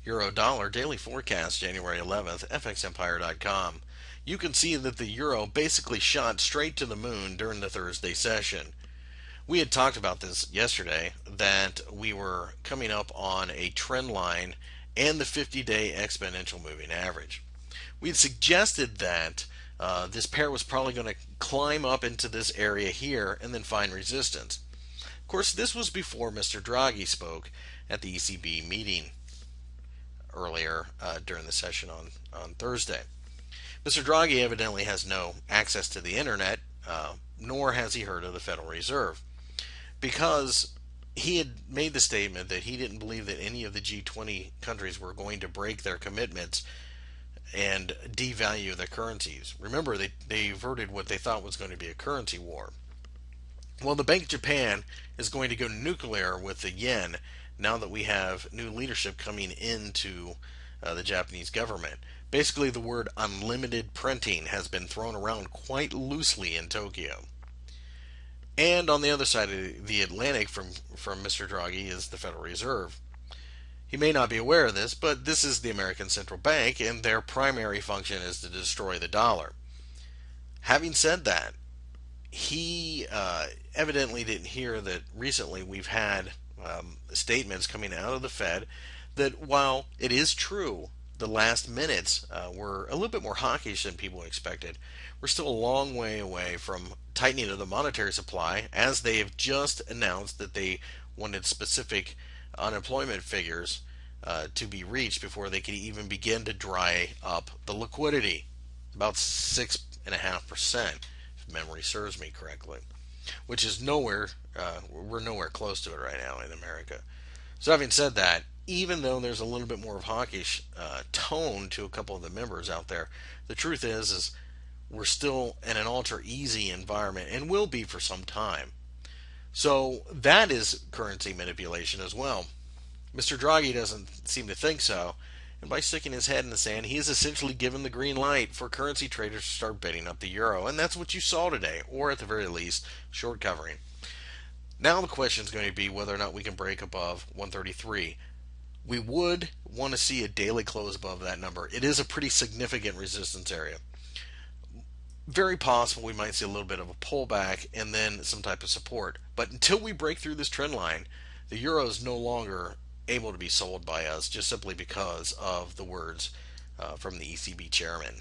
Euro dollar daily forecast January 11th, fxempire.com. You can see that the euro basically shot straight to the moon during the Thursday session. We had talked about this yesterday, that we were coming up on a trend line and the 50-day exponential moving average. We had suggested that this pair was probably going to climb up into this area here and then find resistance. Of course, this was before Mr. Draghi spoke at the ECB meeting earlier during the session on Thursday. Mr. Draghi evidently has no access to the internet, nor has he heard of the Federal Reserve, because he had made the statement that he didn't believe that any of the G20 countries were going to break their commitments and devalue their currencies. Remember, they averted what they thought was going to be a currency war. Well, the Bank of Japan is going to go nuclear with the yen now that we have new leadership coming into the Japanese government. Basically, the word unlimited printing has been thrown around quite loosely in Tokyo. And on the other side of the Atlantic from Mr. Draghi is the Federal Reserve. He may not be aware of this, but this is the American Central Bank, and their primary function is to destroy the dollar. Having said that, he evidently didn't hear that recently we've had statements coming out of the Fed that while it is true the last minutes were a little bit more hawkish than people expected, we're still a long way away from tightening of the monetary supply, as they have just announced that they wanted specific unemployment figures to be reached before they could even begin to dry up the liquidity. About 6.5%, if memory serves me correctly, which is nowhere, we're nowhere close to it right now in America. So having said that, even though there's a little bit more of hawkish tone to a couple of the members out there, the truth is we're still in an ultra easy environment and will be for some time. So that is currency manipulation as well. Mr. Draghi doesn't seem to think so, and by sticking his head in the sand, he has essentially given the green light for currency traders to start betting up the euro, and that's what you saw today, or at the very least, short covering. Now the question is going to be whether or not we can break above 133. We would want to see a daily close above that number. It is a pretty significant resistance area. Very possible we might see a little bit of a pullback and then some type of support. But until we break through this trend line, the euro is no longer able to be sold by us just simply because of the words from the ECB chairman.